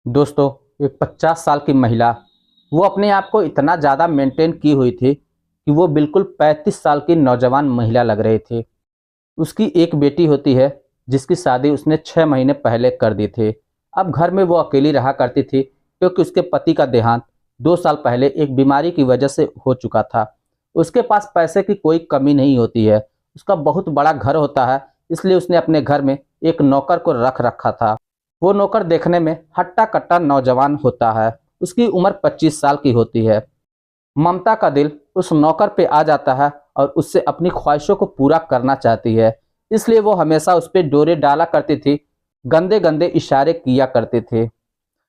दोस्तों, एक 50 साल की महिला वो अपने आप को इतना ज़्यादा मेंटेन की हुई थी कि वो बिल्कुल 35 साल की नौजवान महिला लग रही थी। उसकी एक बेटी होती है जिसकी शादी उसने 6 महीने पहले कर दी थी। अब घर में वो अकेली रहा करती थी क्योंकि उसके पति का देहांत 2 साल पहले एक बीमारी की वजह से हो चुका था। उसके पास पैसे की कोई कमी नहीं होती है। उसका बहुत बड़ा घर होता है, इसलिए उसने अपने घर में एक नौकर को रख रखा था। वो नौकर देखने में हट्टा-कट्टा नौजवान होता है। उसकी उम्र 25 साल की होती है। ममता का दिल उस नौकर पे आ जाता है और उससे अपनी ख्वाहिशों को पूरा करना चाहती है। इसलिए वो हमेशा उस पे डोरे डाला करती थी, गंदे-गंदे इशारे किया करते थे।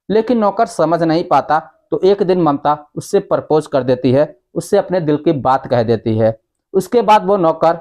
लेकिन नौकर समझ नहीं पाता, तो एक दिन ममता उससे प्रपोज कर देती है, उससे अपने दिल की बात कह देती है। उसके बाद वो नौकर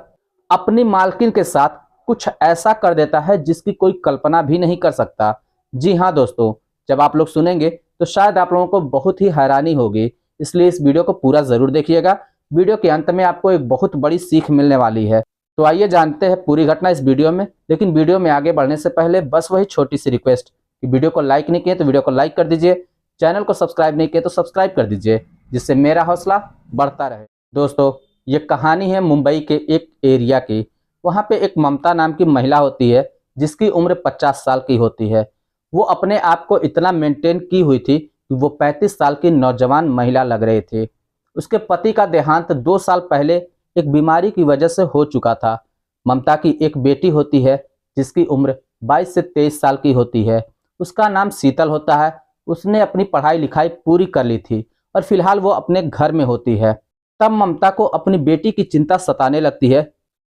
अपनी मालकिन के साथ कुछ ऐसा कर देता है जिसकी कोई कल्पना भी नहीं कर सकता। जी हाँ दोस्तों, जब आप लोग सुनेंगे तो शायद आप लोगों को बहुत ही हैरानी होगी, इसलिए इस वीडियो को पूरा ज़रूर देखिएगा। वीडियो के अंत में आपको एक बहुत बड़ी सीख मिलने वाली है। तो आइए जानते हैं पूरी घटना इस वीडियो में। लेकिन वीडियो में आगे बढ़ने से पहले बस वही छोटी सी रिक्वेस्ट कि वीडियो को लाइक नहीं किए तो वीडियो को लाइक कर दीजिए, चैनल को सब्सक्राइब नहीं किए तो सब्सक्राइब कर दीजिए, जिससे मेरा हौसला बढ़ता रहे। दोस्तों, ये कहानी है मुंबई के एक एरिया की। वहाँ पे एक ममता नाम की महिला होती है जिसकी उम्र 50 साल की होती है। वो अपने आप को इतना मेंटेन की हुई थी कि वो 35 साल की नौजवान महिला लग रही थी। उसके पति का देहांत 2 साल पहले एक बीमारी की वजह से हो चुका था। ममता की एक बेटी होती है जिसकी उम्र 22 से 23 साल की होती है। उसका नाम शीतल होता है। उसने अपनी पढ़ाई लिखाई पूरी कर ली थी और फिलहाल वो अपने घर में होती है। तब ममता को अपनी बेटी की चिंता सताने लगती है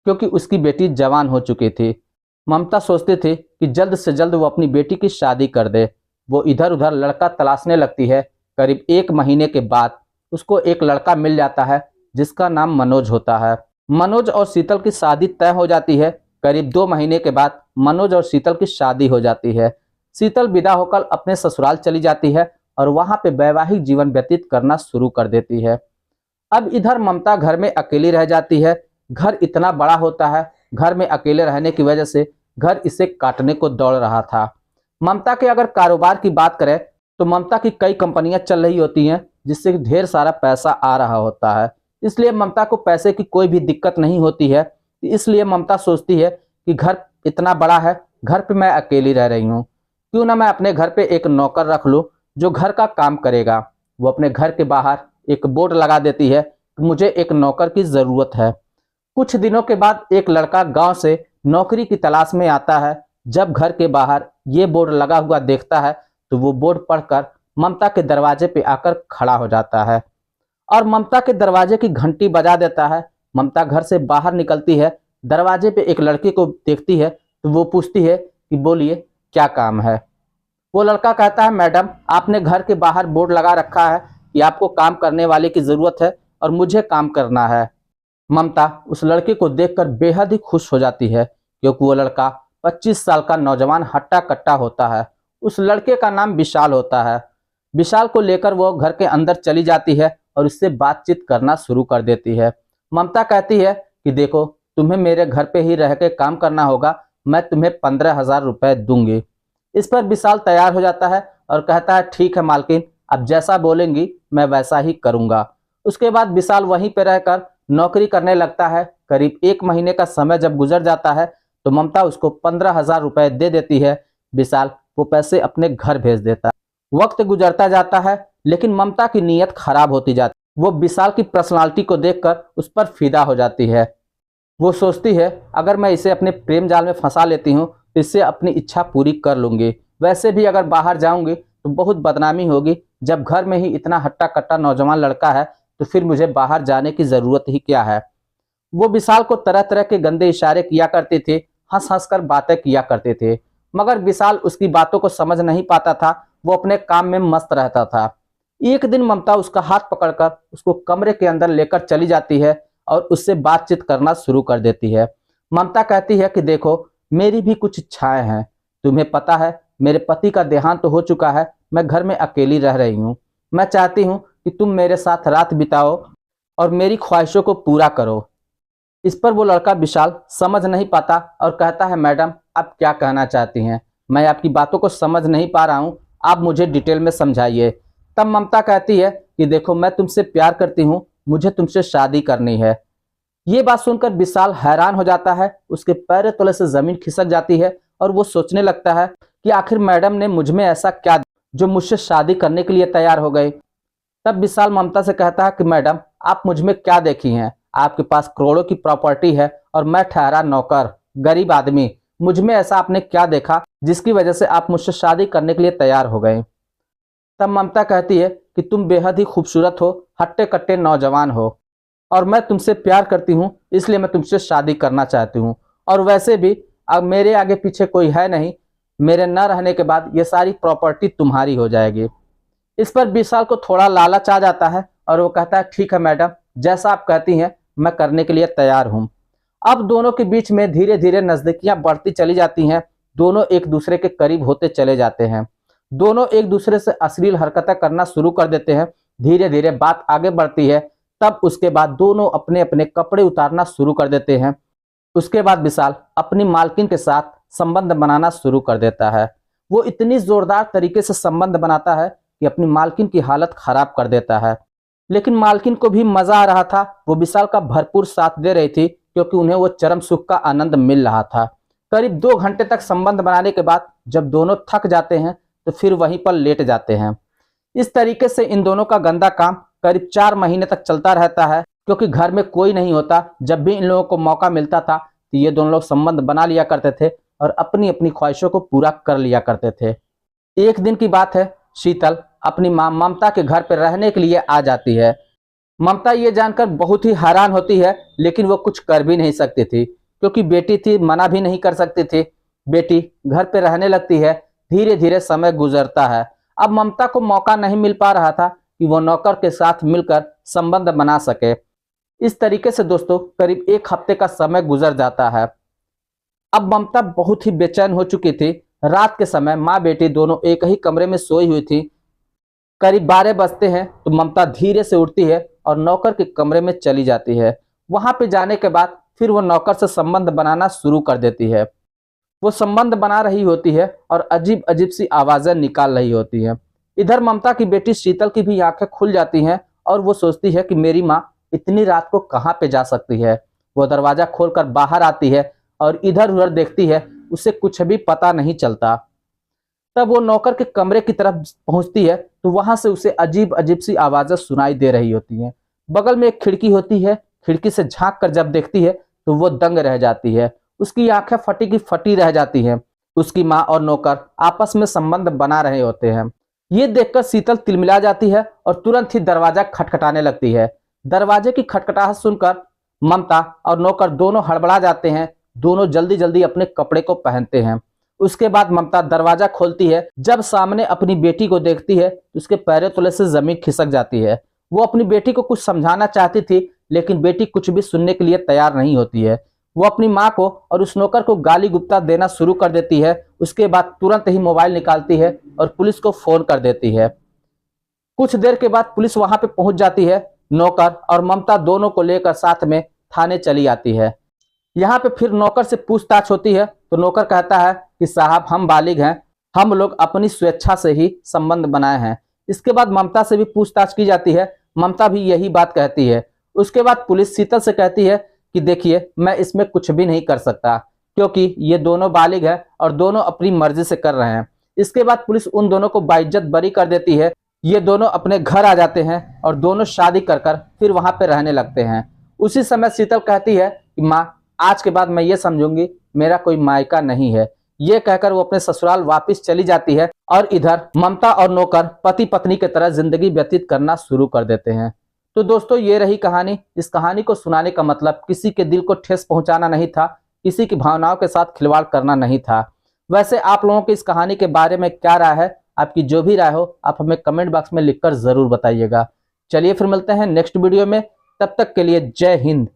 क्योंकि उसकी बेटी जवान हो चुकी थी। ममता सोचती थी कि जल्द से जल्द वो अपनी बेटी की शादी कर दे। वो इधर उधर लड़का तलाशने लगती है। करीब 1 महीने के बाद उसको एक लड़का मिल जाता है जिसका नाम मनोज होता है। मनोज और शीतल की शादी तय हो जाती है। करीब 2 महीने के बाद मनोज और शीतल की शादी हो जाती है। शीतल विदा होकर अपने ससुराल चली जाती है और वहां पे वैवाहिक जीवन व्यतीत करना शुरू कर देती है। अब इधर ममता घर में अकेली रह जाती है। घर इतना बड़ा होता है, घर में अकेले रहने की वजह से घर इसे काटने को दौड़ रहा था। ममता के अगर कारोबार की बात करें तो ममता की कई कंपनियां चल रही होती हैं जिससे ढेर सारा पैसा आ रहा होता है। इसलिए ममता को पैसे की कोई भी दिक्कत नहीं होती है। इसलिए ममता सोचती है कि घर इतना बड़ा है, घर पे मैं अकेली रह रही हूँ, क्यों ना मैं अपने घर पे एक नौकर रख लूँ जो घर का काम करेगा। वो अपने घर के बाहर एक बोर्ड लगा देती है कि मुझे एक नौकर की ज़रूरत है। कुछ दिनों के बाद एक लड़का गांव से नौकरी की तलाश में आता है। जब घर के बाहर ये बोर्ड लगा हुआ देखता है तो वो बोर्ड पढ़कर ममता के दरवाजे पे आकर खड़ा हो जाता है और ममता के दरवाजे की घंटी बजा देता है। ममता घर से बाहर निकलती है, दरवाजे पे एक लड़के को देखती है तो वो पूछती है कि बोलिए क्या काम है। वो लड़का कहता है, मैडम आपने घर के बाहर बोर्ड लगा रखा है कि आपको काम करने वाले की ज़रूरत है और मुझे काम करना है। ममता उस लड़के को देखकर बेहद ही खुश हो जाती है क्योंकि वो लड़का 25 साल का नौजवान हट्टा कट्टा होता है। उस लड़के का नाम विशाल होता है। विशाल को लेकर वो घर के अंदर चली जाती है और उससे बातचीत करना शुरू कर देती है। ममता कहती है कि देखो, तुम्हें मेरे घर पे ही रह के काम करना होगा, मैं तुम्हें 15,000 रुपये दूंगी। इस पर विशाल तैयार हो जाता है और कहता है, ठीक है मालकिन, अब जैसा बोलेंगी मैं वैसा ही करूंगा। उसके बाद विशाल वहीं पर रहकर नौकरी करने लगता है। करीब 1 महीने का समय जब गुजर जाता है तो ममता उसको 15,000 रुपये दे देती है। विशाल वो पैसे अपने घर भेज देता है। वक्त गुजरता जाता है लेकिन ममता की नीयत खराब होती जाती है। वो विशाल की पर्सनालिटी को देखकर उस पर फिदा हो जाती है। वो सोचती है अगर मैं इसे अपने प्रेम जाल में फंसा लेती हूँ तो इससे अपनी इच्छा पूरी कर लूंगी। वैसे भी अगर बाहर जाऊंगी तो बहुत बदनामी होगी। जब घर में ही इतना हट्टा कट्टा नौजवान लड़का है तो फिर मुझे बाहर जाने की ज़रूरत ही क्या है। वो विशाल को तरह तरह के गंदे इशारे किया करते थे, हंस हंस कर बातें किया करते थे, मगर विशाल उसकी बातों को समझ नहीं पाता था। वो अपने काम में मस्त रहता था। एक दिन ममता उसका हाथ पकड़कर उसको कमरे के अंदर लेकर चली जाती है और उससे बातचीत करना शुरू कर देती है। ममता कहती है कि देखो, मेरी भी कुछ इच्छाएं हैं। तुम्हें पता है मेरे पति का देहांत तो हो चुका है, मैं घर में अकेली रह रही हूँ। मैं चाहती हूँ कि तुम मेरे साथ रात बिताओ और मेरी ख्वाहिशों को पूरा करो। इस पर वो लड़का विशाल समझ नहीं पाता और कहता है, मैडम आप क्या कहना चाहती हैं, मैं आपकी बातों को समझ नहीं पा रहा हूँ। आप मुझे डिटेल में समझाइए। तब ममता कहती है कि देखो, मैं तुमसे प्यार करती हूँ, मुझे तुमसे शादी करनी है। ये बात सुनकर विशाल हैरान हो जाता है, उसके पैर तले से जमीन खिसक जाती है और वो सोचने लगता है कि आखिर मैडम ने मुझ में ऐसा क्या जो मुझसे शादी करने के लिए तैयार हो गए। तब विशाल ममता से कहता है कि मैडम, आप मुझ में क्या देखी हैं? आपके पास करोड़ों की प्रॉपर्टी है और मैं ठहरा नौकर, गरीब आदमी। मुझ में ऐसा आपने क्या देखा जिसकी वजह से आप मुझसे शादी करने के लिए तैयार हो गए? तब ममता कहती है कि तुम बेहद ही खूबसूरत हो, हट्टे कट्टे नौजवान हो, और मैं तुमसे प्यार करती हूँ, इसलिए मैं तुमसे शादी करना चाहती हूँ। और वैसे भी अब मेरे आगे पीछे कोई है नहीं, मेरे न रहने के बाद ये सारी प्रॉपर्टी तुम्हारी हो जाएगी। इस पर विशाल को थोड़ा लालच आ जाता है और वो कहता है ठीक है मैडम, जैसा आप कहती हैं मैं करने के लिए तैयार हूँ। अब दोनों के बीच में धीरे धीरे नजदीकियां बढ़ती चली जाती हैं। दोनों एक दूसरे के करीब होते चले जाते हैं। दोनों एक दूसरे से अश्लील हरकतें करना शुरू कर देते हैं। धीरे धीरे बात आगे बढ़ती है। तब उसके बाद दोनों अपने अपने कपड़े उतारना शुरू कर देते हैं। उसके बाद विशाल अपनी मालकिन के साथ संबंध बनाना शुरू कर देता है। वो इतनी जोरदार तरीके से संबंध बनाता है कि अपनी मालकिन की हालत खराब कर देता है। लेकिन मालकिन को भी मजा आ रहा था। वो विशाल का भरपूर साथ दे रही थी क्योंकि उन्हें वो चरम सुख का आनंद मिल रहा था। करीब 2 घंटे तक संबंध बनाने के बाद जब दोनों थक जाते हैं तो फिर वहीं पर लेट जाते हैं। इस तरीके से इन दोनों का गंदा काम करीब 4 महीने तक चलता रहता है, क्योंकि घर में कोई नहीं होता। जब भी इन लोगों को मौका मिलता था तो ये दोनों लोग संबंध बना लिया करते थे और अपनी अपनी ख्वाहिशों को पूरा कर लिया करते थे। एक दिन की बात है, शीतल अपनी मां ममता के घर पर रहने के लिए आ जाती है। ममता ये जानकर बहुत ही हैरान होती है, लेकिन वो कुछ कर भी नहीं सकती थी क्योंकि बेटी थी, मना भी नहीं कर सकती थी। बेटी घर पे रहने लगती है। धीरे धीरे समय गुजरता है। अब ममता को मौका नहीं मिल पा रहा था कि वो नौकर के साथ मिलकर संबंध बना सके। इस तरीके से दोस्तों करीब 1 हफ्ते का समय गुजर जाता है। अब ममता बहुत ही बेचैन हो चुकी थी। रात के समय माँ बेटी दोनों एक ही कमरे में सोई हुई थी। करीब 12 बजते हैं तो ममता धीरे से उठती है और नौकर के कमरे में चली जाती है। वहां पे जाने के बाद फिर वो नौकर से संबंध बनाना शुरू कर देती है। वो संबंध बना रही होती है और अजीब अजीब सी आवाजें निकाल रही होती हैं। इधर ममता की बेटी शीतल की भी आंखें खुल जाती हैं और वो सोचती है कि मेरी माँ इतनी रात को कहाँ पे जा सकती है। वो दरवाजा खोलकर बाहर आती है और इधर उधर देखती है, उसे कुछ भी पता नहीं चलता। तब वो नौकर के कमरे की तरफ पहुंचती है तो वहां से उसे अजीब अजीब सी आवाजें सुनाई दे रही होती हैं। बगल में एक खिड़की होती है। खिड़की से झांक कर जब देखती है तो वो दंग रह जाती है। उसकी आंखें फटी की फटी रह जाती हैं। उसकी माँ और नौकर आपस में संबंध बना रहे होते हैं। ये देखकर शीतल तिलमिला जाती है और तुरंत ही दरवाजा खटखटाने लगती है। दरवाजे की खटखटाहट सुनकर ममता और नौकर दोनों हड़बड़ा जाते हैं। दोनों जल्दी जल्दी अपने कपड़े को पहनते हैं। उसके बाद ममता दरवाजा खोलती है। जब सामने अपनी बेटी को देखती है तो उसके पैरों तले से जमीन खिसक जाती है। वो अपनी बेटी को कुछ समझाना चाहती थी, लेकिन बेटी कुछ भी सुनने के लिए तैयार नहीं होती है। वो अपनी माँ को और उस नौकर को गाली गुप्ता देना शुरू कर देती है। उसके बाद तुरंत ही मोबाइल निकालती है और पुलिस को फोन कर देती है। कुछ देर के बाद पुलिस वहां पे पहुंच जाती है। नौकर और ममता दोनों को लेकर साथ में थाने चली आती है। यहाँ पे फिर नौकर से पूछताछ होती है तो नौकर कहता है कि साहब, हम बालिग हैं, हम लोग अपनी स्वेच्छा से ही संबंध बनाए हैं। इसके बाद ममता से भी पूछताछ की जाती है। ममता भी यही बात कहती है। उसके बाद पुलिस शीतल से कहती है कि देखिए, मैं इसमें कुछ भी नहीं कर सकता क्योंकि ये दोनों बालिग हैं और दोनों अपनी मर्जी से कर रहे हैं। इसके बाद पुलिस उन दोनों को बाइज्जत बरी कर देती है। ये दोनों अपने घर आ जाते हैं और दोनों शादी कर कर फिर वहां पे रहने लगते हैं। उसी समय शीतल कहती है कि माँ, आज के बाद मैं ये समझूंगी मेरा कोई मायका नहीं है। ये कहकर वो अपने ससुराल वापस चली जाती है और इधर ममता और नौकर पति पत्नी की तरह जिंदगी व्यतीत करना शुरू कर देते हैं। तो दोस्तों, ये रही कहानी। इस कहानी को सुनाने का मतलब किसी के दिल को ठेस पहुंचाना नहीं था, किसी की भावनाओं के साथ खिलवाड़ करना नहीं था। वैसे आप लोगों की इस कहानी के बारे में क्या राय है? आपकी जो भी राय हो आप हमें कमेंट बॉक्स में लिखकर जरूर बताइएगा। चलिए फिर मिलते हैं नेक्स्ट वीडियो में। तब तक के लिए जय हिंद।